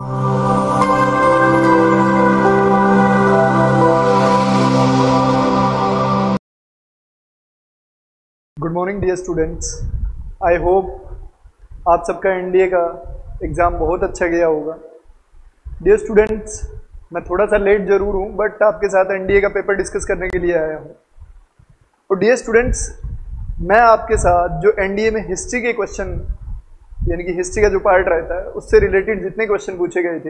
Good morning dear students. I hope आप सबका NDA का एग्ज़ाम बहुत अच्छा गया होगा। डियर स्टूडेंट्स, मैं थोड़ा सा लेट ज़रूर हूँ बट आपके साथ एनडीए का पेपर डिस्कस करने के लिए आया हूँ। और डियर स्टूडेंट्स, मैं आपके साथ जो एनडीए में हिस्ट्री के क्वेश्चन यानी कि हिस्ट्री का जो पार्ट रहता है उससे रिलेटेड जितने क्वेश्चन पूछे गए थे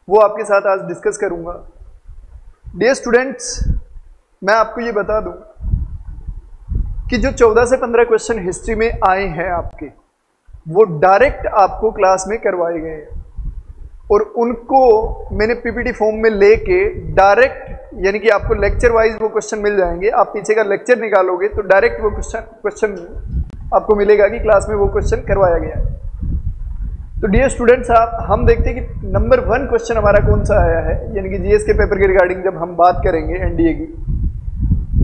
वो आपके साथ आज डिस्कस करूँगा। डियर स्टूडेंट्स, मैं आपको ये बता दूँ कि जो 14 से 15 क्वेश्चन हिस्ट्री में आए हैं आपके, वो डायरेक्ट आपको क्लास में करवाए गए हैं और उनको मैंने पीपीटी फॉर्म में लेके डायरेक्ट यानी कि आपको लेक्चर वाइज वो क्वेश्चन मिल जाएंगे। आप पीछे का लेक्चर निकालोगे तो डायरेक्ट वो क्वेश्चन आपको मिलेगा कि क्लास में वो क्वेश्चन करवाया गया है। तो डियर स्टूडेंट्स, हम देखते हैं कि नंबर 1 क्वेश्चन हमारा कौन सा आया है, यानी कि जीएस के पेपर के रिगार्डिंग जब हम बात करेंगे एनडीए की,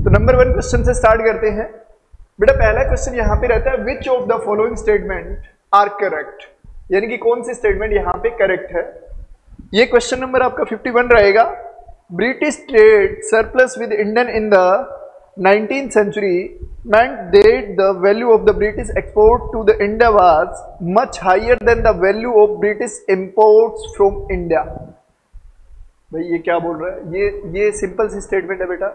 तो नंबर 1 क्वेश्चन से स्टार्ट करते हैं। बेटा पहला क्वेश्चन यहाँ पे रहता है, which of the following statement are correct, यानी कि कौन सी स्टेटमेंट यहाँ पे करेक्ट है। ये क्वेश्चन नंबर आपका 51 रहेगा। British trade surplus with Indian in the 19th century meant that the value of the British export to the India was much higher than the value of British imports from India। भाई ये क्या बोल रहा है? ये simple सी statement है बेटा।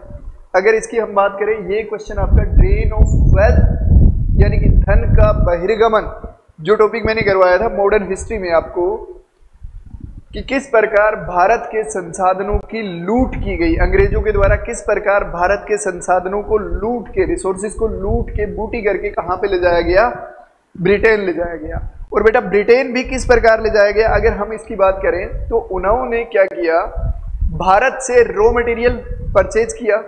अगर इसकी हम बात करें, ये क्वेश्चन आपका ड्रेन ऑफ वेल्थ यानी कि धन का बहिर्गमन, जो टॉपिक मैंने करवाया था मॉडर्न हिस्ट्री में आपको, कि किस प्रकार भारत के संसाधनों की लूट की गई, अंग्रेजों के द्वारा किस प्रकार भारत के संसाधनों को लूट के, रिसोर्सेज को लूट के बूटी करके कहाँ पे ले जाया गया? ब्रिटेन ले जाया गया। और बेटा ब्रिटेन भी किस प्रकार ले जाया गया, अगर हम इसकी बात करें तो उन्होंने क्या किया, भारत से रॉ मटेरियल परचेज किया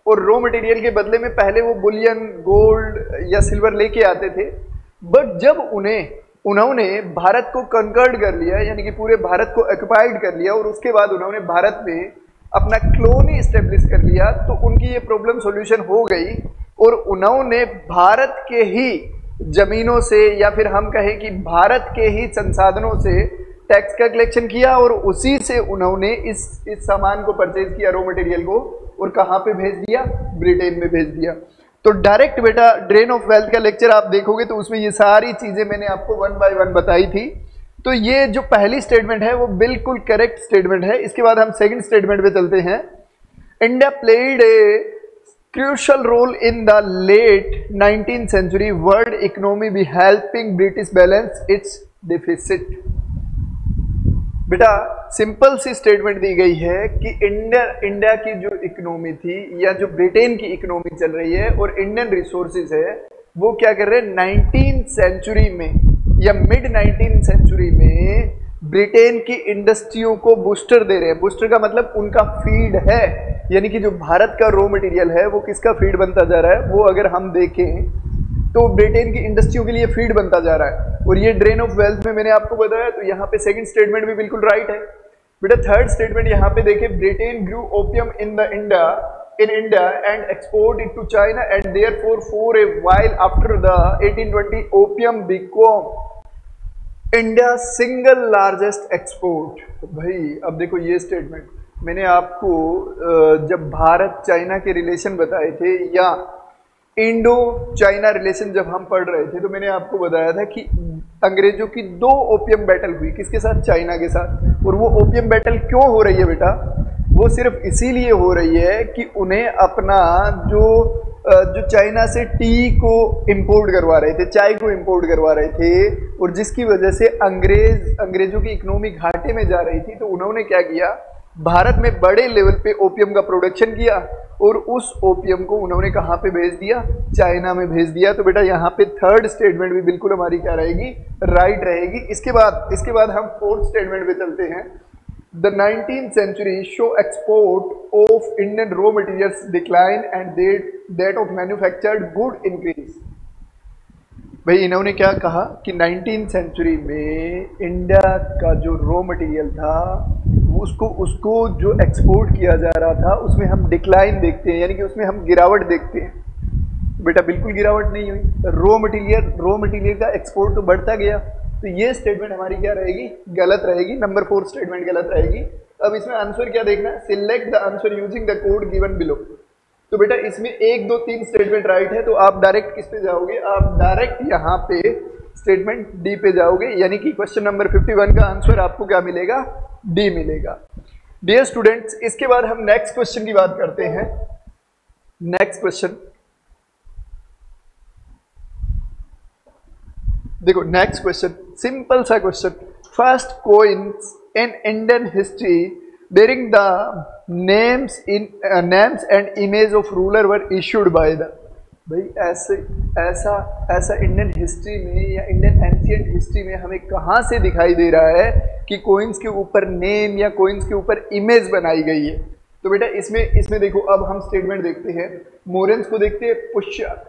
और रॉ मटेरियल के बदले में पहले वो बुलियन, गोल्ड या सिल्वर लेके आते थे। बट जब उन्होंने भारत को कंकर्ड कर लिया, यानी कि पूरे भारत को ऑक्युपाइड कर लिया और उसके बाद उन्होंने भारत में अपना कॉलोनी एस्टेब्लिश कर लिया, तो उनकी ये प्रॉब्लम सॉल्यूशन हो गई और उन्होंने भारत के ही जमीनों से या फिर हम कहें कि भारत के ही संसाधनों से टैक्स का कलेक्शन किया और उसी से उन्होंने इस सामान को परचेज किया, रॉ मटेरियल को, और कहाँ पे भेज दिया? ब्रिटेन में भेज दिया। तो डायरेक्ट बेटा ड्रेन ऑफ वेल्थ का लेक्चर आप देखोगे तो उसमें ये सारी चीजें मैंने आपको 1 बाय 1 बताई थी। तो ये जो पहली स्टेटमेंट है वो बिल्कुल करेक्ट स्टेटमेंट है। इसके बाद हम सेकंड स्टेटमेंट पे चलते हैं। India played a crucial role in the late 19th century world economy by helping British balance its deficit. बेटा सिंपल सी स्टेटमेंट दी गई है कि इंडिया की जो इकोनॉमी थी या जो ब्रिटेन की इकोनॉमी चल रही है और इंडियन रिसोर्सेज है, वो क्या कर रहे हैं 19th century में या मिड 19th century में ब्रिटेन की इंडस्ट्रियों को बूस्टर दे रहे हैं। बूस्टर का मतलब उनका फीड है, यानी कि जो भारत का रॉ मटेरियल है वो किसका फीड बनता जा रहा है, वो अगर हम देखें तो ब्रिटेन की इंडस्ट्रियों के लिए फीड बनता जा रहा है। और ये ड्रेन ऑफ वेल्थ में मैंने आपको बताया, तो यहाँ पे सेकंड स्टेटमेंट भी बिल्कुल राइट है। बेटा थर्ड स्टेटमेंट यहाँ पे देखे, Britain grew opium in India and export it to China and therefore for a while after the 1820 opium become India single largest export. भाई अब देखो ये स्टेटमेंट मैंने आपको जब भारत चाइना के रिलेशन बताए थे या इंडो चाइना रिलेशन जब हम पढ़ रहे थे, तो मैंने आपको बताया था कि अंग्रेजों की 2 ओपियम बैटल हुई, किसके साथ? चाइना के साथ। और वो ओपियम बैटल क्यों हो रही है बेटा? वो सिर्फ इसीलिए हो रही है कि उन्हें अपना जो चाइना से टी को इंपोर्ट करवा रहे थे, चाय को इंपोर्ट करवा रहे थे, और जिसकी वजह से अंग्रेजों की इकोनॉमी घाटे में जा रही थी, तो उन्होंने क्या किया, भारत में बड़े लेवल पे ओपियम का प्रोडक्शन किया और उस ओपियम को उन्होंने कहाँ पे भेज दिया? चाइना में भेज दिया। तो बेटा यहाँ पे थर्ड स्टेटमेंट भी बिल्कुल हमारी क्या रहेगी? राइट रहेगी। इसके बाद हम फोर्थ स्टेटमेंट पे चलते हैं। The 19th century show export of Indian raw materials decline and that of manufactured good increase. भाई इन्होंने क्या कहा कि 19th century में इंडिया का जो रॉ मटेरियल था उसको जो एक्सपोर्ट किया जा रहा था उसमें हम डिक्लाइन देखते हैं, यानी कि उसमें हम गिरावट देखते हैं। बेटा बिल्कुल गिरावट नहीं हुई, रॉ मटेरियल का एक्सपोर्ट तो बढ़ता गया। तो ये स्टेटमेंट हमारी क्या रहेगी, गलत रहेगी, नंबर 4 स्टेटमेंट गलत रहेगी। अब इसमें आंसर क्या देखना है, select the answer using the code given below. तो बेटा इसमें 1 2 3 स्टेटमेंट राइट है, तो आप डायरेक्ट किस पे जाओगे, आप डायरेक्ट यहाँ पे स्टेटमेंट डी पे जाओगे, यानी कि क्वेश्चन नंबर 51 का आंसर आपको क्या मिलेगा, डी मिलेगा। डियर स्टूडेंट्स, इसके बाद हम नेक्स्ट क्वेश्चन की बात करते हैं। नेक्स्ट क्वेश्चन देखो, नेक्स्ट क्वेश्चन सिंपल सा question, first coins in Indian history bearing the names and image of ruler were issued by the. भाई ऐसा इंडियन हिस्ट्री में या इंडियन एंशिएंट हिस्ट्री में हमें कहाँ से दिखाई दे रहा है कि कोइंस के ऊपर नेम या कोइंस के ऊपर इमेज बनाई गई है। तो बेटा इसमें देखो, अब हम स्टेटमेंट देखते हैं, मोरेंस को देखते हैं,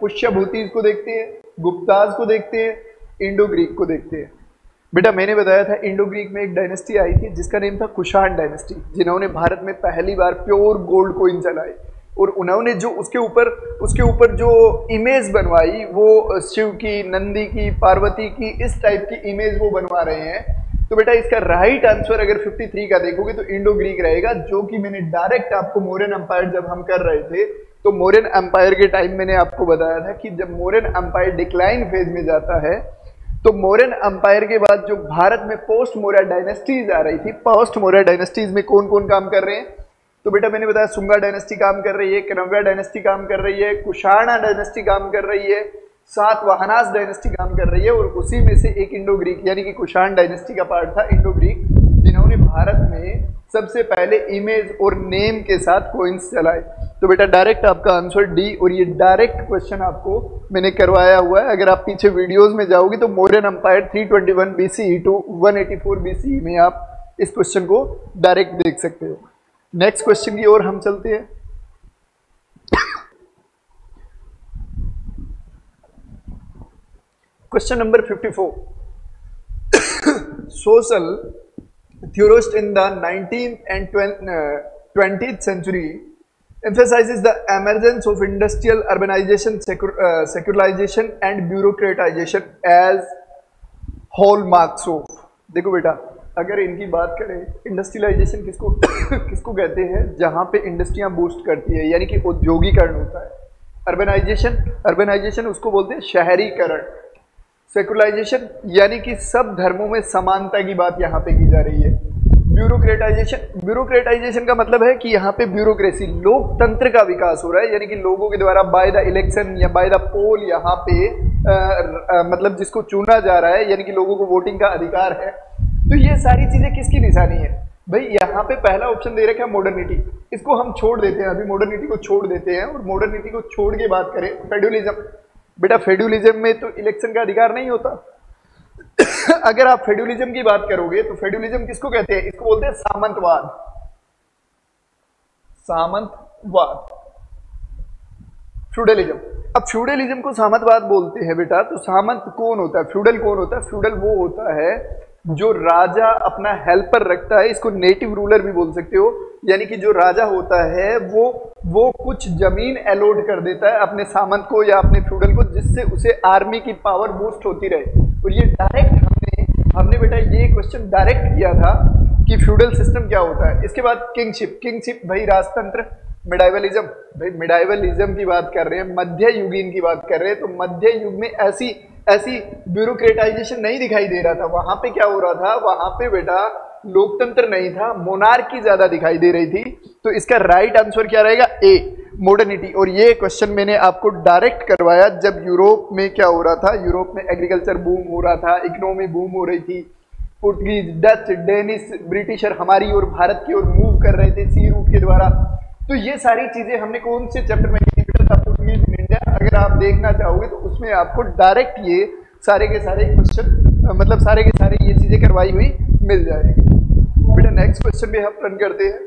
पुष्यभूतिज को देखते हैं, गुप्ताज को देखते हैं, इंडो ग्रीक को देखते हैं। बेटा मैंने बताया था इंडो ग्रीक में एक डायनेस्टी आई थी जिसका नेम था कुषाण डायनेस्टी, जिन्होंने भारत में पहली बार प्योर गोल्ड कोइन चलाए, और उन्होंने जो उसके ऊपर जो इमेज बनवाई वो शिव की, नंदी की, पार्वती की, इस टाइप की इमेज वो बनवा रहे हैं। तो बेटा इसका राइट आंसर अगर 53 का देखोगे तो इंडो ग्रीक रहेगा, जो कि मैंने डायरेक्ट आपको मौर्यन एम्पायर जब हम कर रहे थे तो मौर्यन एम्पायर के टाइम मैंने आपको बताया था कि जब मौर्यन एम्पायर डिक्लाइन फेज में जाता है तो मौर्यन एम्पायर के बाद जो भारत में पोस्ट मौर्य डायनेस्टीज आ रही थी, पोस्ट मौर्य डायनेस्टीज में कौन कौन काम कर रहे हैं, तो बेटा मैंने बताया सुंगा डायनेस्टी काम कर रही है, कनव्या डायनेस्टी काम कर रही है, कुषाणा डायनेस्टी काम कर रही है, सातवाहनास डायनेस्टी काम कर रही है, और उसी में से एक इंडो ग्रीक यानी कि कुषाण डायनेस्टी का पार्ट था इंडो ग्रीक, जिन्होंने भारत में सबसे पहले इमेज और नेम के साथ कोइंस चलाए। तो बेटा डायरेक्ट आपका आंसर डी, और ये डायरेक्ट क्वेश्चन आपको मैंने करवाया हुआ है। अगर आप पीछे वीडियोस में जाओगे तो Mauryan empire 321 BCE to 184 BCE में आप इस क्वेश्चन को डायरेक्ट देख सकते हो। नेक्स्ट क्वेश्चन की ओर हम चलते हैं। Question number 54, social theorist in the 19th and 20th century emphasizes the emergence of industrial urbanization, secularization and bureaucratization as hallmarks of। देखो बेटा, अगर इनकी बात करें, इंडस्ट्रियलाइजेशन किसको कहते हैं, जहां पे इंडस्ट्रियां बूस्ट करती है यानी कि औद्योगिकरण होता है। अर्बनाइजेशन उसको बोलते हैं शहरीकरण। सेकुलराइजेशन यानी कि सब धर्मों में समानता की बात यहाँ पे की जा रही है। ब्यूरोक्रेटाइजेशन का मतलब है कि यहाँ पे ब्यूरोक्रेसी, लोकतंत्र का विकास हो रहा है, यानी कि लोगों के द्वारा बाय द इलेक्शन या बाय द पोल यहाँ पे मतलब जिसको चुना जा रहा है, यानी कि लोगों को वोटिंग का अधिकार है। तो ये सारी चीजें किसकी निशानी है भाई, यहाँ पे पहला ऑप्शन दे रखा है मॉडर्निटी, इसको हम छोड़ देते हैं, अभी मॉडर्निटी को छोड़ देते हैं और मॉडर्निटी को छोड़ के बात करें फेड्यूलिज्म। बेटा फेड्यूलिज्म में तो इलेक्शन का अधिकार नहीं होता। अगर आप फेड्यूलिज्म की बात करोगे तो फेड्यूलिज्म किसको कहते हैं, इसको बोलते हैं सामंतवाद। फ्यूडलिज्म। अब फ्यूडलिज्म को सामंतवाद बोलते हैं बेटा, तो सामंत कौन होता है, फ्यूडल कौन होता है, फ्यूडल वो होता है जो राजा अपना हेल्पर रखता है, इसको नेटिव रूलर भी बोल सकते हो, यानी कि जो राजा होता है वो कुछ जमीन अलॉट कर देता है अपने सामंत को या अपने फ्यूडल को, जिससे उसे आर्मी की पावर बूस्ट होती रहे। और ये डायरेक्ट हमने बेटा ये क्वेश्चन डायरेक्ट किया था कि फ्यूडल सिस्टम क्या होता है। इसके बाद किंगशिप भाई राजतंत्र। मिडाइवलिज्म, भाई मिडाइवलिज्म की बात कर रहे हैं, मध्य युगीन की बात कर रहे हैं, तो मध्य युग में ऐसी ब्यूरोक्रेटाइजेशन नहीं दिखाई दे रहा था। वहां पे क्या हो रहा था, वहां पे बेटा लोकतंत्र नहीं था, मोनार्की ज्यादा दिखाई दे रही थी। तो इसका राइट आंसर क्या रहेगा, ए मॉडर्निटी। और ये क्वेश्चन मैंने आपको डायरेक्ट करवाया जब यूरोप में क्या हो रहा था, यूरोप में एग्रीकल्चर बूम हो रहा था, इकोनॉमी बूम हो रही थी, पुर्तगीज, डच, डेनिश, ब्रिटिशर हमारी और भारत की ओर मूव कर रहे थे सी रूट के द्वारा। तो ये सारी चीजें हमने कौन से चैप्टर में की थी, पुर्तगीज इन इंडिया। अगर आप देखना चाहोगे तो उसमें आपको डायरेक्ट ये सारे के सारे क्वेश्चन मतलब सारे के सारे ये चीजें करवाई हुई मिल जाएगी। बेटा नेक्स्ट क्वेश्चन भी हम रन करते हैं।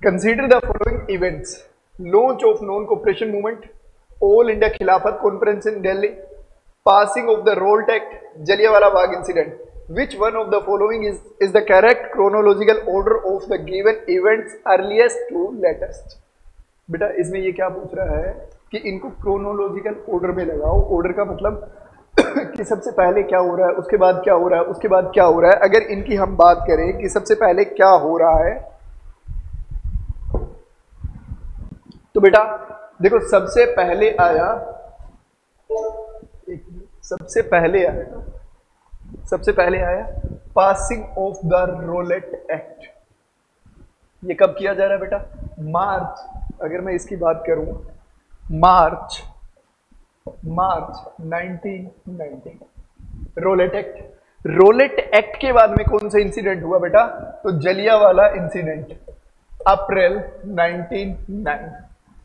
Consider the following events, launch of non cooperation movement, all India Khilafat conference in Delhi, passing of the Rowlatt act, Jallianwala Bagh incident. Which one of the following is the correct chronological order of the given events earliest to latest? बेटा इसमें ये क्या पूछ रहा है कि इनको chronological order में लगाओ। ऑर्डर का मतलब कि सबसे पहले क्या हो रहा है, उसके बाद क्या हो रहा है, उसके बाद क्या हो रहा है। अगर इनकी हम बात करें कि सबसे पहले क्या हो रहा है, तो बेटा देखो सबसे पहले आया, सबसे पहले आया passing of the Rowlatt Act. ये कब किया जा रहा है बेटा? मार्च, अगर मैं इसकी बात करूं, मार्च 1990। रोलेट एक्ट, रोलेट एक्ट के बाद में कौन सा इंसिडेंट हुआ बेटा? तो जलियांवाला इंसिडेंट, अप्रैल 1909।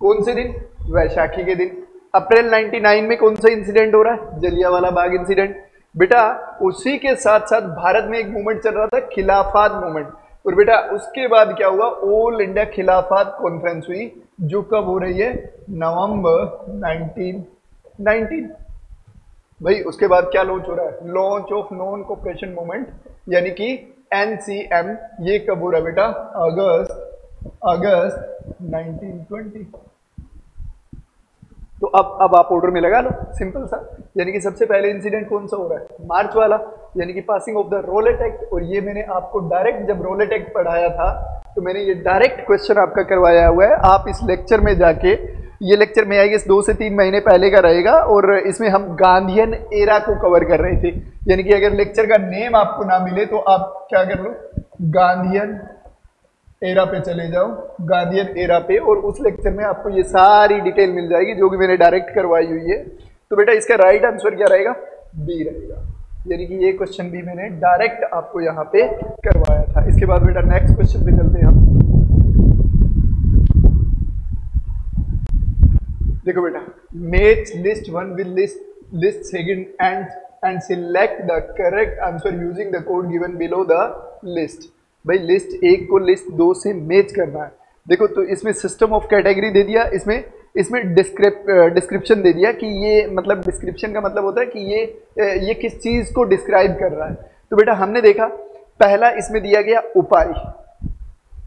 कौन से दिन? वैशाखी के दिन। अप्रैल 99 में कौन सा इंसिडेंट हो रहा है? जलियांवाला बाग इंसिडेंट। बेटा उसी के साथ साथ भारत में एक मूवमेंट चल रहा था, खिलाफत मूवमेंट। और बेटा उसके बाद क्या हुआ? ऑल इंडिया खिलाफत कॉन्फ्रेंस हुई, जो कब हो रही है? नवंबर 1919। भाई उसके बाद क्या लॉन्च हो रहा है? Launch of non cooperation movement, यानी कि एनसीएम। ये कब हो रहा है बेटा? अगस्त 1920। तो अब आप ऑर्डर में लगा लो, सिंपल सा। यानी कि सबसे पहले इंसिडेंट कौन सा हो रहा है? मार्च वाला, यानी कि passing of the Rowlatt Act. और ये मैंने आपको डायरेक्ट जब रोलेट एक्ट पढ़ाया था तो मैंने ये डायरेक्ट क्वेश्चन आपका करवाया हुआ है। आप इस लेक्चर में जाके, ये लेक्चर में आएगा 2 से 3 महीने पहले का रहेगा, और इसमें हम गांधीयन एरा को कवर कर रहे थे। यानी कि अगर लेक्चर का नेम आपको ना मिले तो आप क्या कर लो, गांधीयन एरा पे चले जाओ, गांधीयन एरा पे, और उस लेक्चर में आपको ये सारी डिटेल मिल जाएगी जो कि मैंने डायरेक्ट करवाई हुई है। तो बेटा इसका राइट आंसर क्या रहेगा? बी रहेगा। यानी कि ये क्वेश्चन भी मैंने डायरेक्ट आपको यहाँ पे करवाया था। इसके बाद बेटा नेक्स्ट क्वेश्चन पे चलते हैं हम। देखो बेटा, match list 1 will list second and select the correct answer using the code given below the list. भाई लिस्ट 1 को लिस्ट 2 से मैच करना है। देखो तो इसमें सिस्टम ऑफ कैटेगरी दे दिया, इसमें डिस्क्रिप्शन दे दिया कि ये, मतलब डिस्क्रिप्शन का मतलब होता है कि ये किस चीज को डिस्क्राइब कर रहा है। तो बेटा हमने देखा पहला इसमें दिया गया उपारी।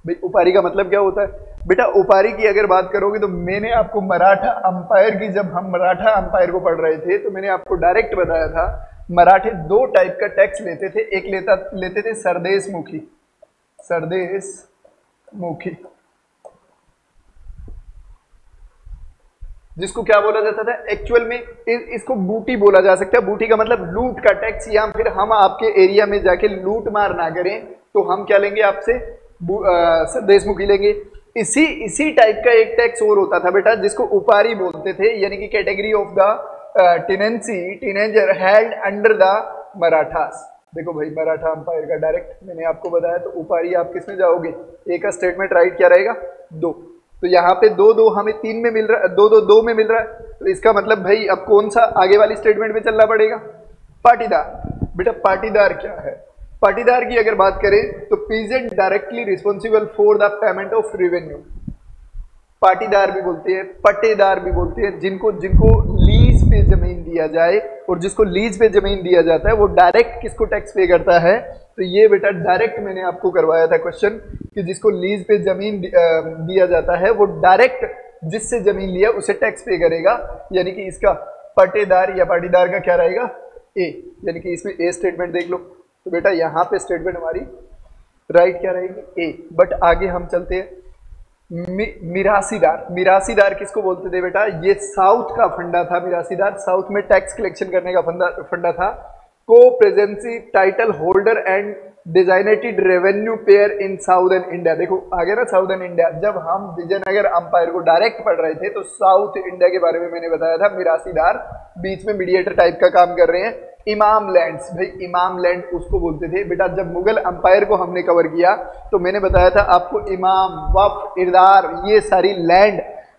भाई उपारी का मतलब क्या होता है? बेटा उपारी की अगर बात करोगे तो मैंने आपको मराठा अंपायर की, जब हम मराठा अंपायर को पढ़ रहे थे तो मैंने आपको डायरेक्ट बताया था मराठे 2 टाइप का टैक्स लेते थे। एक लेते थे सरदेशमुखी, जिसको क्या बोला जाता था? एक्चुअल में इसको बूटी बोला जा सकता है। बूटी का मतलब लूट का टैक्स, या फिर हम आपके एरिया में जाके लूट मार ना करें तो हम क्या लेंगे आपसे? सरदेशमुखी लेंगे। इसी टाइप का एक टैक्स और होता था बेटा जिसको उपारी बोलते थे, यानी कि category of the teenager held under the Marathas. देखो भाई मराठा अंपायर का डायरेक्ट मैंने आपको बताया। तो उपारी आप किस में जाओगे? एक का स्टेटमेंट राइट क्या रहेगा? 2। तो यहाँ पे 2 हमें 3 में मिल रहा है, 2 में मिल रहा है। तो इसका मतलब भाई अब कौन सा आगे वाली स्टेटमेंट में चलना पड़ेगा? पाटीदार। बेटा पाटीदार क्या है? पाटीदार की अगर बात करें तो peasant directly responsible for the payment of revenue. Patidar भी बोलते हैं, पट्टेदार भी बोलते हैं, जिनको लीज पे जमीन दिया जाए, और जिसको लीज पे जमीन दिया जाता है वो डायरेक्ट किसको टैक्स पे करता है? तो ये बेटा डायरेक्ट मैंने आपको करवाया था क्वेश्चन कि जिसको लीज पे जमीन दिया जाता है वो डायरेक्ट जिससे जमीन लिया उसे टैक्स पे करेगा। यानी कि इसका पट्टेदार या पाटीदार का क्या रहेगा? ए। यानी कि इसमें ए स्टेटमेंट देख लो। तो बेटा यहाँ पे स्टेटमेंट हमारी राइट क्या रहेगी? ए। बट आगे हम चलते हैं। मिरासीदार किसको बोलते थे बेटा? ये साउथ का फंडा था। मिरासीदार साउथ में टैक्स कलेक्शन करने का फंडा था। को presidency title holder and designated revenue payer in southern India. देखो आगे ना साउदर्न इंडिया, जब हम विजयनगर अंपायर को डायरेक्ट पढ़ रहे थे तो साउथ इंडिया के बारे में मैंने बताया था। मिरासीदार बीच में मीडिएटर टाइप का काम कर रहे हैं। इमाम लैंड्स, भाई इमाम लैंड उसको बोलते थे बेटा। जब मुगल अंपायर को हमने कवर किया तो मैंने बताया था आपको इमाम, वक्फ, इरदार, ये सारी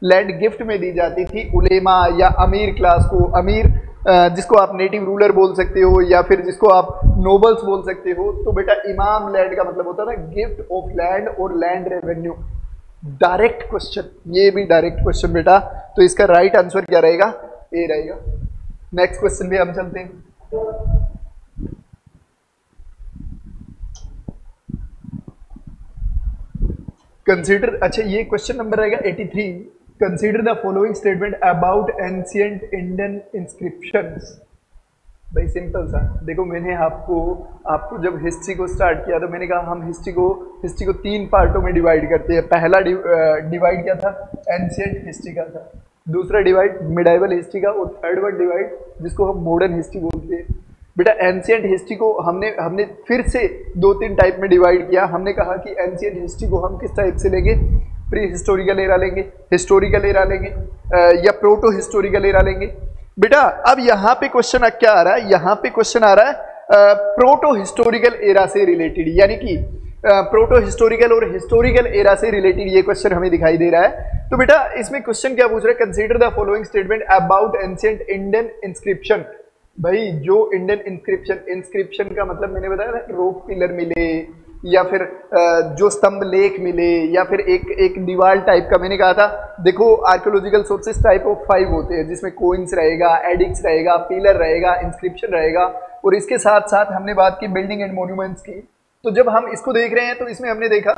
लैंड गिफ्ट में दी जाती थी उलेमा या अमीर क्लास को। अमीर जिसको आप नेटिव रूलर बोल सकते हो या फिर जिसको आप नोबल्स बोल सकते हो। तो बेटा इमाम लैंड का मतलब होता था गिफ्ट ऑफ लैंड और लैंड रेवेन्यू। डायरेक्ट क्वेश्चन, ये भी डायरेक्ट क्वेश्चन बेटा। तो इसका राइट आंसर क्या रहेगा? ए रहेगा। नेक्स्ट क्वेश्चन भी हम चलते हैं। कंसीडर, अच्छा ये क्वेश्चन नंबर रहेगा 83। Consider the following statement about ancient Indian inscriptions. भाई सिंपल सा, देखो मैंने आपको जब हिस्ट्री को स्टार्ट किया तो मैंने कहा हम हिस्ट्री को 3 पार्टों में डिवाइड करते हैं। पहला डिवाइड क्या था, एंशिएंट हिस्ट्री का था, दूसरा डिवाइड मिडाइवल हिस्ट्री का, और थर्ड वन डिवाइड जिसको हम मॉडर्न हिस्ट्री बोलते हैं। बेटा एंशिएंट हिस्ट्री को हमने फिर से 2-3 टाइप में डिवाइड किया। हमने कहा कि एंशिएंट हिस्ट्री को हम किस टाइप से लेंगे, प्री हिस्टोरिकल एरा लेंगे, हिस्टोरिकल एरा लेंगे या प्रोटो हिस्टोरिकल एरा लेंगे। बेटा अब यहाँ पे क्वेश्चन क्या आ रहा है, यहाँ पे क्वेश्चन आ रहा है प्रोटो हिस्टोरिकल एरा से रिलेटेड, यानी कि प्रोटो हिस्टोरिकल और हिस्टोरिकल एरा से रिलेटेड ये क्वेश्चन हमें दिखाई दे रहा है। तो बेटा इसमें क्वेश्चन क्या पूछ रहा है, consider the following statement about ancient Indian inscription. भाई जो इंडियन इंस्क्रिप्शन का मतलब मैंने बताया ना, रोक पिलर मिले या फिर जो स्तंभ लेख मिले या फिर एक दीवार टाइप का। मैंने कहा था देखो आर्कियोलॉजिकल सोर्सेस टाइप ऑफ 5 होते हैं, जिसमें कोइंस रहेगा, एडिक्स रहेगा, पिलर रहेगा, इंस्क्रिप्शन रहेगा, और इसके साथ साथ हमने बात की बिल्डिंग एंड मॉन्यूमेंट्स की। तो जब हम इसको देख रहे हैं तो इसमें हमने देखा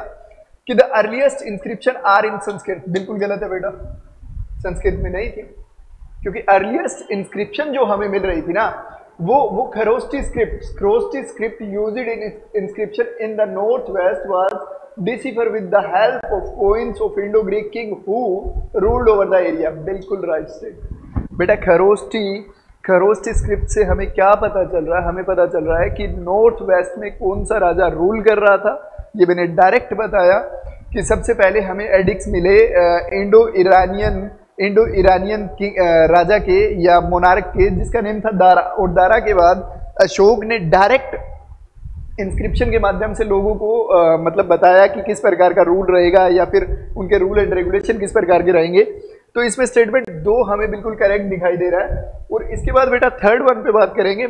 कि the earliest inscription are in Sanskrit. बिल्कुल गलत है बेटा, संस्कृत में नहीं थी, क्योंकि अर्लीस्ट इंस्क्रिप्शन जो हमें मिल रही थी ना वो Kharosthi script used in inscription in the north west was decipher with the help of coins of Indo Greek king who ruled over the area. बिल्कुल राइट स्टेट बेटा। खरोष्टी स्क्रिप्ट से हमें क्या पता चल रहा है, हमें पता चल रहा है कि नॉर्थ वेस्ट में कौन सा राजा रूल कर रहा था। ये मैंने डायरेक्ट बताया कि सबसे पहले हमें एडिक्स मिले इंडो इरानियन राजा के या मोनार्क के, जिसका नेम था दारा, और दारा के बाद अशोक ने डायरेक्ट इंस्क्रिप्शन के माध्यम से लोगों को मतलब बताया कि किस प्रकार का रूल रहेगा या फिर उनके रूल एंड रेगुलेशन किस प्रकार के रहेंगे। तो इसमें स्टेटमेंट 2 हमें बिल्कुल करेक्ट दिखाई दे रहा है। और इसके बाद बेटा थर्ड वन पे बात करेंगे,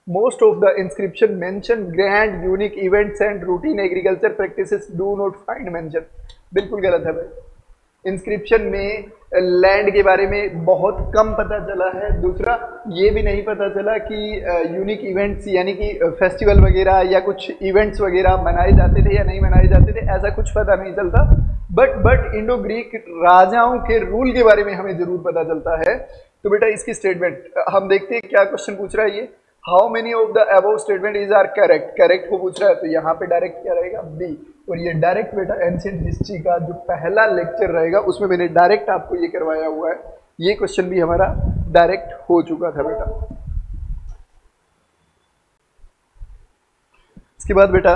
most of the inscription mention grand unique events and routine agriculture practices do not find mention. बिल्कुल गलत है भाई, इंस्क्रिप्शन में लैंड के बारे में बहुत कम पता चला है। दूसरा ये भी नहीं पता चला कि यूनिक इवेंट्स यानी कि फेस्टिवल वगैरह या कुछ इवेंट्स वगैरह मनाए जाते थे या नहीं मनाए जाते थे, ऐसा कुछ पता नहीं चलता। बट इंडो ग्रीक राजाओं के रूल के बारे में हमें जरूर पता चलता है। तो बेटा इसकी स्टेटमेंट हम देखते हैं क्या क्वेश्चन पूछ रहा है ये, how many of the above statement is are correct को पूछ रहा है। तो यहाँ पे डायरेक्ट क्या रहेगा, बी। और ये डायरेक्ट बेटा एंशिएंट हिस्ट्री का जो पहला लेक्चर रहेगा उसमें मैंने डायरेक्ट आपको ये करवाया हुआ है। ये क्वेश्चन भी हमारा डायरेक्ट हो चुका था बेटा। इसके बाद बेटा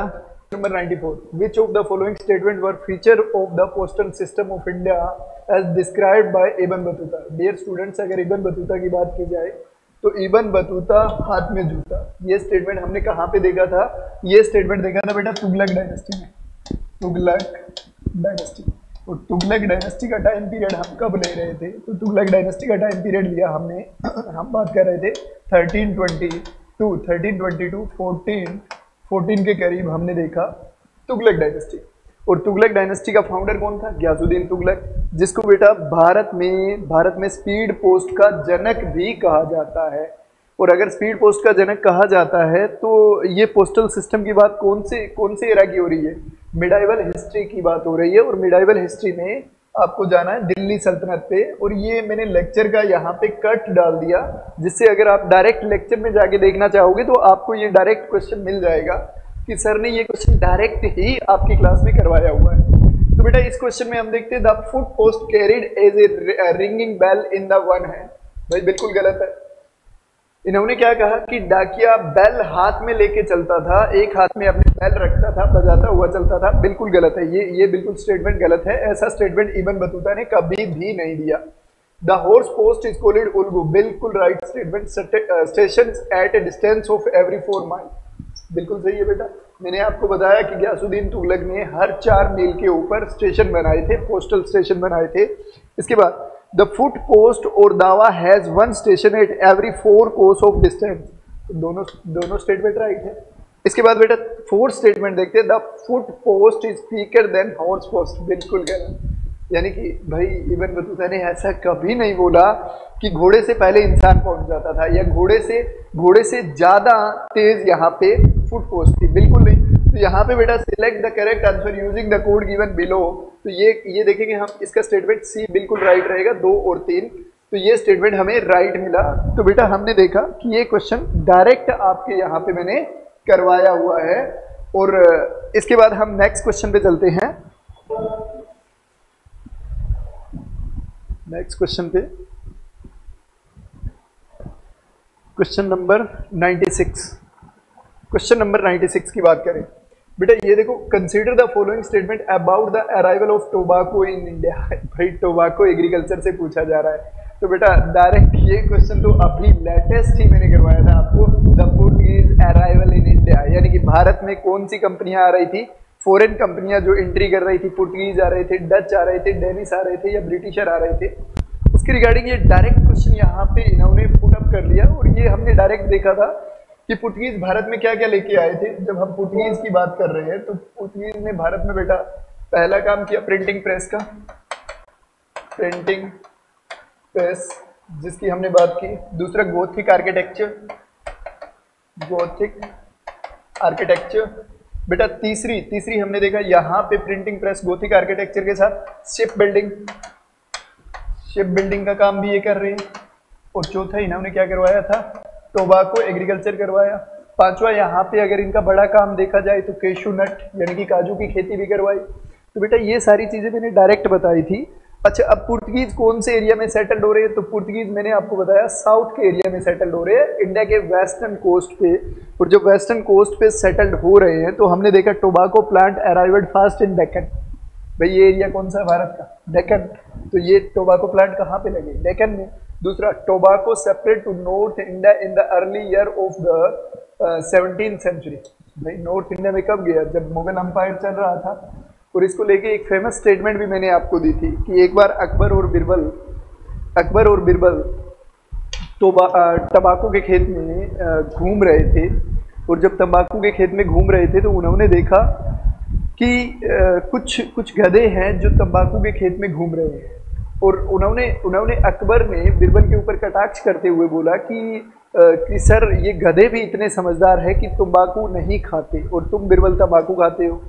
number 94, which of the following statement were feature of the postal system of India as described by Ibn Battuta. Dear students, अगर इब्न बतूता की बात की जाए तो इब्न बतूता हाथ में जूता, ये स्टेटमेंट हमने कहाँ पे देखा था, ये स्टेटमेंट देखा था बेटा तुगलक डायनेस्टी में। तुगलक डायनेस्टी, और तुगलक डायनेस्टी का टाइम पीरियड हम कब ले रहे थे, तो तुगलक डायनेस्टी का टाइम पीरियड लिया हमने हम बात कर रहे थे 1322 14 के करीब हमने देखा तुगलक डायनेस्टी। और तुगलक डायनेस्टी का फाउंडर कौन था, गयासुद्दीन तुगलक, जिसको बेटा भारत में स्पीड पोस्ट का जनक भी कहा जाता है। और अगर स्पीड पोस्ट का जनक कहा जाता है तो ये पोस्टल सिस्टम की बात कौन से एरा की हो रही है, मिडाइवल हिस्ट्री की बात हो रही है। और मिडाइवल हिस्ट्री में आपको जाना है दिल्ली सल्तनत पे, और ये मैंने लेक्चर का यहाँ पे कट डाल दिया, जिससे अगर आप डायरेक्ट लेक्चर में जाके देखना चाहोगे तो आपको ये डायरेक्ट क्वेश्चन मिल जाएगा कि सर ने ये क्वेश्चन डायरेक्ट ही आपकी क्लास में करवाया हुआ है। तो बेटा इस क्वेश्चन में हम देखते हैं the foot post carried as a ringing bell in the one hand. भाई बिल्कुल गलत है। इन्होंने क्या कहा कि डाकिया बेल हाथ में लेके चलता था, एक हाथ में अपने बेल रखता था, बजाता हुआ चलता था। बिल्कुल गलत है, ये बिल्कुल स्टेटमेंट गलत है। ऐसा स्टेटमेंट इब्न बतूता ने कभी भी नहीं दिया। The horse post is called उल्गू। बिल्कुल right statement. Station at a distance of every 4 mile. बिल्कुल सही है बेटा। मैंने आपको बताया कि गयासुद्दीन तुगलक ने हर 4 मील के ऊपर स्टेशन बनाए थे, पोस्टल स्टेशन बनाए थे। इसके बाद द फुट पोस्ट और दावा has 1 station at every 4 cos of distance. दोनों स्टेटमेंट राइट है। इसके बाद बेटा 4th स्टेटमेंट देखते हैं, the foot post is weaker then horse post. बिल्कुल गलत। यानी कि भाई इब्न बतूता ने ऐसा कभी नहीं बोला कि घोड़े से पहले इंसान पहुंच जाता था या घोड़े से ज्यादा तेज यहाँ पे फुट पोस्ट थी। बिल्कुल नहीं। तो यहाँ पे बेटा select the correct answer using the code given below. तो ये देखेंगे हम, इसका स्टेटमेंट सी बिल्कुल राइट रहेगा, 2 और 3। तो ये स्टेटमेंट हमें राइट मिला। तो बेटा हमने देखा कि ये क्वेश्चन डायरेक्ट आपके यहाँ पे मैंने करवाया हुआ है। और इसके बाद हम नेक्स्ट क्वेश्चन पे चलते हैं। नेक्स्ट क्वेश्चन पे क्वेश्चन नंबर 96। क्वेश्चन नंबर 96 की बात करें बेटा, ये देखो, consider the following statement about the arrival of tobacco in India. भाई टोबैको एग्रीकल्चर से पूछा जा रहा है। तो बेटा डायरेक्ट ये क्वेश्चन तो अभी लेटेस्ट ही मैंने करवाया था आपको, the Portuguese arrival in India, यानी कि भारत में कौन सी कंपनियां आ रही थी, फॉरेन कंपनियां जो एंट्री कर रही थी, पुर्तगीज आ रहे थे, डच आ रहे थे, डेनिश आ रहे थे या ब्रिटिशर आ रहे थे। उसके रिगार्डिंग ये डायरेक्ट क्वेश्चन यहाँ पे इन्होंने पुट अप कर लिया। और ये हमने डायरेक्ट देखा था कि पुर्तगीज भारत में क्या क्या लेके आए थे। जब हम पुर्तगीज की बात कर रहे हैं तो पुर्तगीज ने भारत में बेटा पहला काम किया प्रिंटिंग प्रेस का, प्रिंटिंग प्रेस जिसकी हमने बात की। दूसरा गोथिक आर्किटेक्चर, गोथिक आर्किटेक्चर। बेटा तीसरी हमने देखा यहाँ पे प्रिंटिंग प्रेस गोथिक आर्किटेक्चर के साथ शिप बिल्डिंग, शिप बिल्डिंग का काम भी ये कर रहे हैं। और चौथा इन्होंने क्या करवाया था, टोबैको एग्रीकल्चर करवाया। पांचवा यहाँ पे अगर इनका बड़ा काम देखा जाए तो केशू नट यानी कि काजू की खेती भी करवाई। तो बेटा ये सारी चीजें मैंने डायरेक्ट बताई थी। अच्छा, अब पुर्तगीज कौन से एरिया में सेटल्ड हो रहे हैं, तो पुर्तगीज मैंने आपको बताया साउथ के एरिया में सेटल्ड हो रहे हैं, इंडिया के वेस्टर्न कोस्ट पे। और जब वेस्टर्न कोस्ट पे सेटल्ड हो रहे हैं तो हमने देखा tobacco plant arrived fast in Deccan. भाई ये एरिया कौन सा है भारत का, डेक्कन। तो ये टोबैको प्लांट कहाँ पे लगे, डेक्कन में। दूसरा, tobacco separate to North India in the early year of the 17th century. भाई नॉर्थ इंडिया में कब गया, जब मुगल अंपायर चल रहा था। और इसको लेके एक फेमस स्टेटमेंट भी मैंने आपको दी थी कि एक बार अकबर और बिरबल तंबाकू के खेत में घूम रहे थे। और जब तंबाकू के खेत में घूम रहे थे तो उन्होंने देखा कि कुछ गधे हैं जो तंबाकू के खेत में घूम रहे हैं। और उन्होंने अकबर ने बिरबल के ऊपर कटाक्ष करते हुए बोला कि सर ये गधे भी इतने समझदार है कि तंबाकू नहीं खाते और तुम बिरबल तंबाकू खाते हो।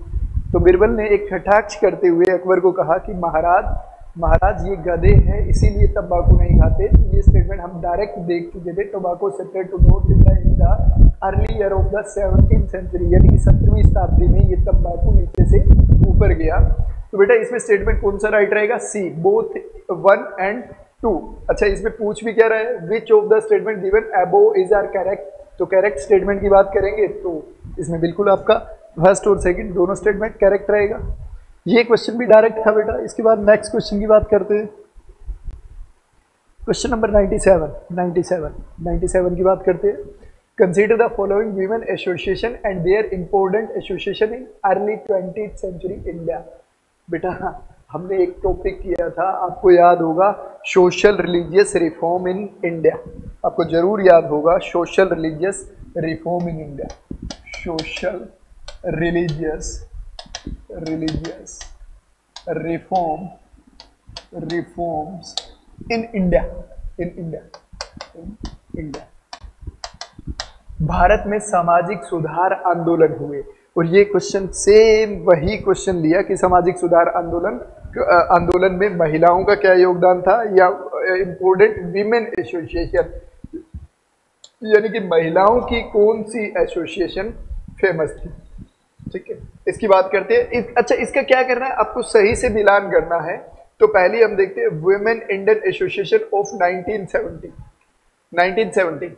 तो बिरबल ने एक कटाक्ष करते हुए अकबर को कहा कि महाराज ये गधे हैं इसीलिए तंबाकू नहीं खाते। तो ये स्टेटमेंट हम डायरेक्ट देख चुके थे, tobacco separate to North India in the early year of the 17th century, यानी कि 17वीं शताब्दी में ये तंबाकू नीचे से ऊपर गया। तो बेटा इसमें स्टेटमेंट कौन सा राइट रहेगा, सी, बोथ 1 and 2। अच्छा, इसमें पूछ भी क्या रहा है, which of the statement given above is are correct. तो करेक्ट स्टेटमेंट की बात करेंगे तो इसमें बिल्कुल आपका फर्स्ट और सेकंड दोनों स्टेटमेंट करेक्ट रहेगा। ये क्वेश्चन भी डायरेक्ट था बेटा। इसके बाद नेक्स्ट क्वेश्चन की बात करते हैं, क्वेश्चन नंबर 97 की बात करते हैं। Consider the following women association and their important association in early 20th century India. बेटा हमने एक टॉपिक किया था, आपको याद होगा, social religious reform in India. आपको जरूर याद होगा social religious reform in India, social religious reforms in India. Bharat में सामाजिक सुधार आंदोलन हुए। और ये क्वेश्चन सेम वही क्वेश्चन लिया कि सामाजिक सुधार आंदोलन में महिलाओं का क्या योगदान था, या इंपॉर्टेंट वीमेन एसोसिएशन, यानी कि महिलाओं की कौन सी एसोसिएशन फेमस थी। ठीक है, इसकी बात करते हैं। अच्छा, इसका क्या करना है, आपको सही से मिलान करना है। तो पहले हम देखते हैं women Indian association of 1970,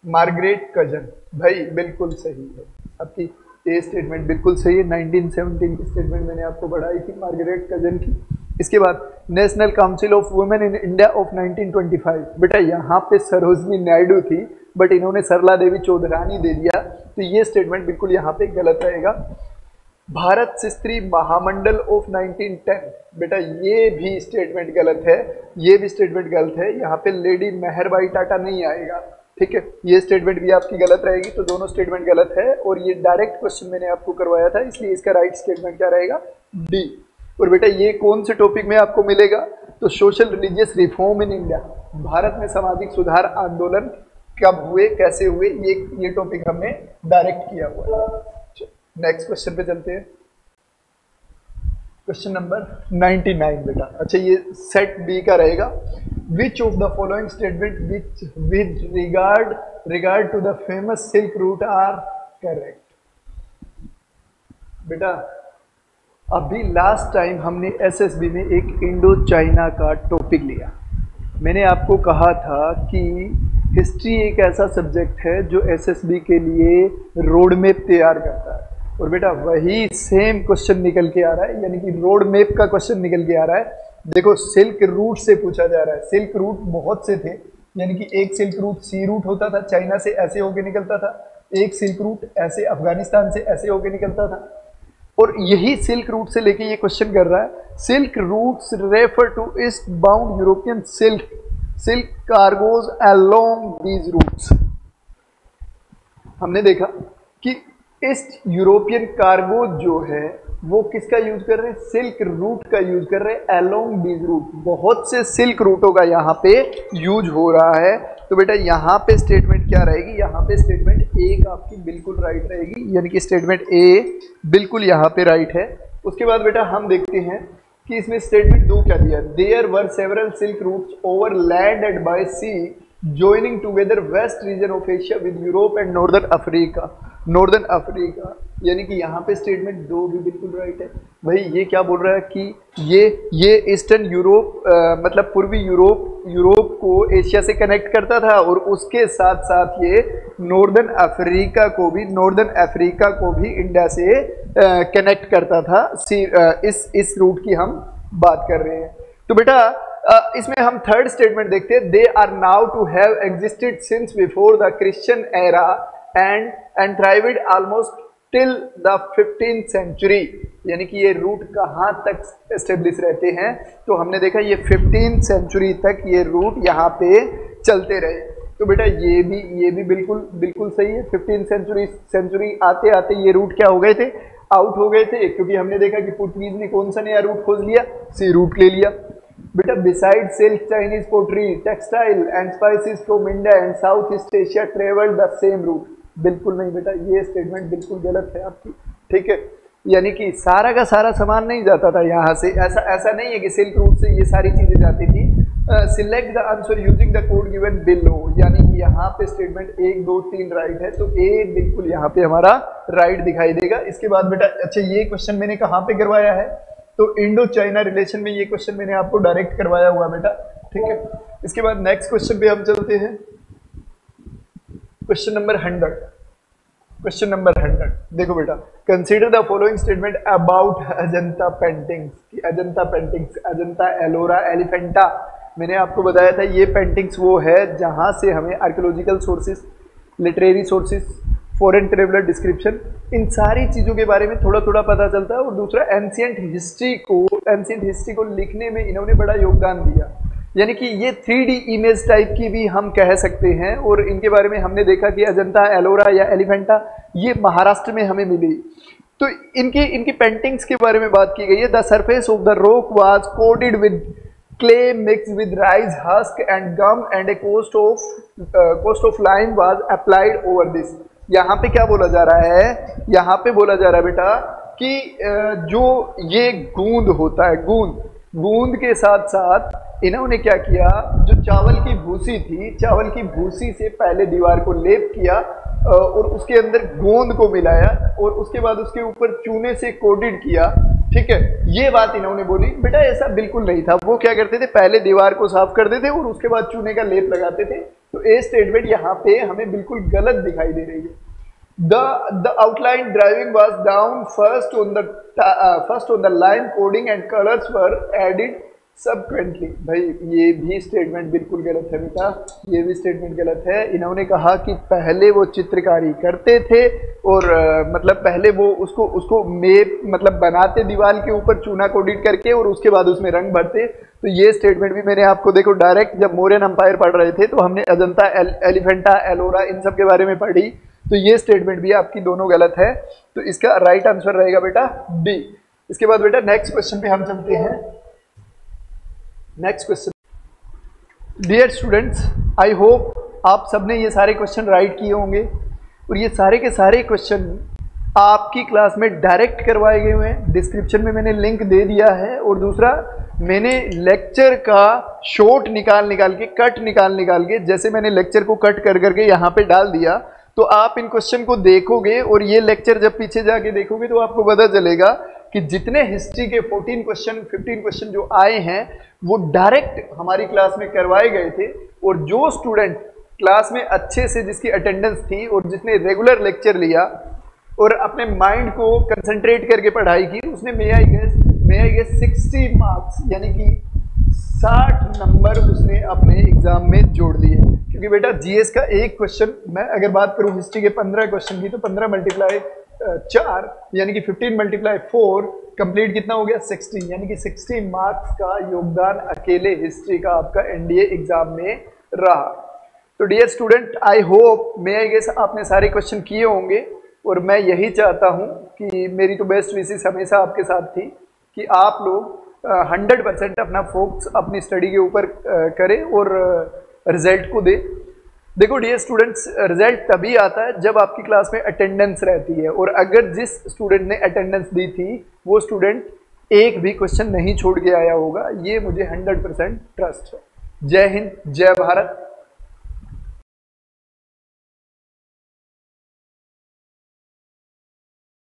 Margaret cousin. भाई बिल्कुल सही है, आपकी ये स्टेटमेंट बिल्कुल सही है। 1917 की स्टेटमेंट मैंने आपको बढ़ाई थी मार्गरेट कजन की। इसके बाद national council of women in India of 1925। बेटा यहाँ पे सरोजनी नायडू थी बट इन्होंने सरला देवी चौधरानी दे दिया, तो ये स्टेटमेंट बिल्कुल यहाँ पे गलत रहेगा। भारत स्त्री महामंडल ऑफ 1910। बेटा ये भी स्टेटमेंट गलत है, ये भी स्टेटमेंट गलत है। यहाँ पे लेडी मेहरबाई टाटा नहीं आएगा। ठीक है, ये स्टेटमेंट भी आपकी गलत रहेगी। तो दोनों स्टेटमेंट गलत है और ये डायरेक्ट क्वेश्चन मैंने आपको करवाया था, इसलिए इसका राइट स्टेटमेंट क्या रहेगा, डी। और बेटा ये कौन से टॉपिक में आपको मिलेगा, तो social religious reform in India, Bharat में सामाजिक सुधार आंदोलन कब हुए, कैसे हुए, ये टॉपिक हमने डायरेक्ट किया हुआ है। नेक्स्ट क्वेश्चन पे चलते हैं। क्वेश्चन नंबर 99 बेटा। अच्छा, ये सेट बी का रहेगा। Which of the following statement which with regard to the famous silk route are correct. बेटा, अभी लास्ट टाइम हमने एसएसबी में एक इंडो चाइना का टॉपिक लिया। मैंने आपको कहा था कि हिस्ट्री एक ऐसा सब्जेक्ट है जो एसएसबी के लिए रोड मैप तैयार करता है, और बेटा वही सेम क्वेश्चन निकल के आ रहा है, यानी कि रोड मैप का क्वेश्चन निकल के आ रहा है। देखो, सिल्क रूट से पूछा जा रहा है। सिल्क रूट बहुत से थे, यानी कि एक सिल्क रूट सी रूट होता था, चाइना से ऐसे होके निकलता था। एक सिल्क रूट ऐसे अफगानिस्तान से ऐसे होके निकलता था, और यही सिल्क रूट से लेके ये क्वेश्चन कर रहा है। Silk routes refer to east bound European silk cargoes along these routes. हमने देखा कि ईस्ट यूरोपियन कार्गो जो है वो किसका यूज कर रहे हैं? सिल्क रूट का यूज कर रहे हैं अलोंग दीज रूट। बहुत से सिल्क रूटों का यहाँ पे यूज हो रहा है। तो बेटा यहाँ पे स्टेटमेंट क्या रहेगी? यहाँ पे स्टेटमेंट ए आपकी बिल्कुल राइट रहेगी, यानी कि स्टेटमेंट ए बिल्कुल यहाँ पे राइट है। उसके बाद बेटा हम देखते हैं कि इसमें स्टेटमेंट 2 क्या दिया। There were several silk routes over land and by sea joining together west region of Asia with Europe and Northern Africa। यानी कि यहाँ पे स्टेटमेंट 2 भी बिल्कुल राइट है। भाई ये क्या बोल रहा है कि ये ईस्टर्न यूरोप मतलब पूर्वी यूरोप को एशिया से कनेक्ट करता था, और उसके साथ साथ ये नॉर्दर्न अफ्रीका को भी इंडिया से कनेक्ट करता था। इस रूट की हम बात कर रहे हैं। तो बेटा इसमें हम थर्ड स्टेटमेंट देखते हैं। They are now to have existed since before the Christian era and thrived almost till the 15th century. यानी कि ये रूट कहाँ तक एस्टेब्लिश रहते हैं? तो हमने देखा ये 15th सेंचुरी तक ये रूट यहाँ पे चलते रहे। तो बेटा ये भी बिल्कुल सही है। 15th सेंचुरी आते आते ये रूट क्या हो गए थे? आउट हो गए थे, क्योंकि हमने देखा कि पुर्तगीज ने कौन सा नया रूट खोज लिया? सी रूट ले लिया। बेटा beside silk Chinese pottery textile and spices from India and South East Asia travelled the same route. बिल्कुल नहीं बेटा, ये स्टेटमेंट बिल्कुल गलत है आपकी। ठीक है, यानी कि सारा का सारा सामान नहीं जाता था यहाँ से। ऐसा नहीं है कि सिल्क रूट से ये सारी चीजें जाती थी। Select the answer using the code given below. यानी कि यहाँ पे स्टेटमेंट 1 2 3 राइट है, तो ए बिल्कुल यहाँ पे हमारा राइट दिखाई देगा। इसके बाद बेटा अच्छा, ये क्वेश्चन मैंने कहाँ पे करवाया है? तो इंडो चाइना रिलेशन में ये क्वेश्चन मैंने आपको डायरेक्ट करवाया हुआ बेटा। ठीक है, इसके बाद नेक्स्ट क्वेश्चन पे हम चलते हैं। Question number 100। देखो बेटा, consider the following statement about Ajanta paintings. Ajanta Ellora Elephanta. मैंने आपको बताया था ये पेंटिंग्स वो है जहां से हमें archaeological sources, literary sources, foreign traveller description, इन सारी चीज़ों के बारे में थोड़ा थोड़ा पता चलता है। और दूसरा एंशिएंट हिस्ट्री को लिखने में इन्होंने बड़ा योगदान दिया। यानी कि ये 3D इमेज टाइप की भी हम कह सकते हैं। और इनके बारे में हमने देखा कि अजंता एलोरा या एलिफेंटा ये महाराष्ट्र में हमें मिली। तो इनकी पेंटिंग्स के बारे में बात की गई है। The surface of the rock was coated with clay mixed with rice husk and gum and a coat of lime was applied over this। यहाँ पे क्या बोला जा रहा है? यहाँ पे बोला जा रहा है बेटा कि जो ये गूंद होता है, गूंद के साथ साथ इन्होंने क्या किया, जो चावल की भूसी थी, चावल की भूसी से पहले दीवार को लेप किया और उसके अंदर गोंद को मिलाया और उसके बाद उसके ऊपर चूने से कोटेड किया। ठीक है, ये बात इन्होंने बोली। बेटा ऐसा बिल्कुल नहीं था। वो क्या करते थे, पहले दीवार को साफ करते थे और उसके बाद चूने का लेप लगाते थे। तो ए स्टेटमेंट यहाँ पे हमें बिल्कुल गलत दिखाई दे रही है। The outline drawing was down first on the line coding and colors were added subsequently। भाई ये भी स्टेटमेंट बिल्कुल गलत है बेटा, ये भी स्टेटमेंट गलत है। इन्होंने कहा कि पहले वो चित्रकारी करते थे और मतलब पहले वो उसको मेप मतलब बनाते दीवार के ऊपर चूना कोटेड करके और उसके बाद उसमें रंग भरते। तो ये स्टेटमेंट भी मैंने आपको देखो डायरेक्ट जब मौर्यन अंपायर पढ़ रहे थे तो हमने अजंता एलिफेंटा एलोरा इन सब के बारे में पढ़ी। तो ये स्टेटमेंट भी आपकी दोनों गलत है। तो इसका राइट आंसर रहेगा बेटा डी। इसके बाद बेटा नेक्स्ट क्वेश्चन पे हम चलते हैं। Next question, dear students, I hope आप सबने ये सारे क्वेश्चन राइट किए होंगे और ये सारे के सारे क्वेश्चन आपकी क्लास में डायरेक्ट करवाए गए हुए हैं, डिस्क्रिप्शन में मैंने लिंक दे दिया है। और दूसरा, मैंने लेक्चर का शॉर्ट निकाल के, कट निकाल के, जैसे मैंने लेक्चर को कट कर करके यहाँ पे डाल दिया, तो आप इन क्वेश्चन को देखोगे और ये लेक्चर जब पीछे जाके देखोगे तो आपको पता चलेगा कि जितने हिस्ट्री के 14 क्वेश्चन 15 क्वेश्चन जो आए हैं वो डायरेक्ट हमारी क्लास में करवाए गए थे। और जो स्टूडेंट क्लास में अच्छे से, जिसकी अटेंडेंस थी और जिसने रेगुलर लेक्चर लिया और अपने माइंड को कंसंट्रेट करके पढ़ाई की, उसने मे आई गेस 60 मार्क्स यानी कि 60 नंबर उसने अपने एग्जाम में जोड़ दिए। क्योंकि बेटा जीएस का एक क्वेश्चन, मैं अगर बात करूं हिस्ट्री के 15 क्वेश्चन की, तो 15 मल्टीप्लाई 4 यानी कि 15 मल्टीप्लाई 4 कंप्लीट कितना हो गया 60, यानी कि 60 मार्क्स का योगदान अकेले हिस्ट्री का आपका एनडीए एग्जाम में रहा। तो dear student, I hope, may I guess आपने सारे क्वेश्चन किए होंगे और मैं यही चाहता हूं कि मेरी तो बेस्ट विशेस हमेशा आपके साथ थी कि आप लोग 100% अपना फोकस अपनी स्टडी के ऊपर करें और रिजल्ट को दे। देखो डियर स्टूडेंट्स, रिजल्ट तभी आता है जब आपकी क्लास में अटेंडेंस रहती है, और अगर जिस स्टूडेंट ने अटेंडेंस दी थी वो स्टूडेंट एक भी क्वेश्चन नहीं छोड़ के आया होगा, ये मुझे 100% ट्रस्ट है। जय हिंद, जय भारत।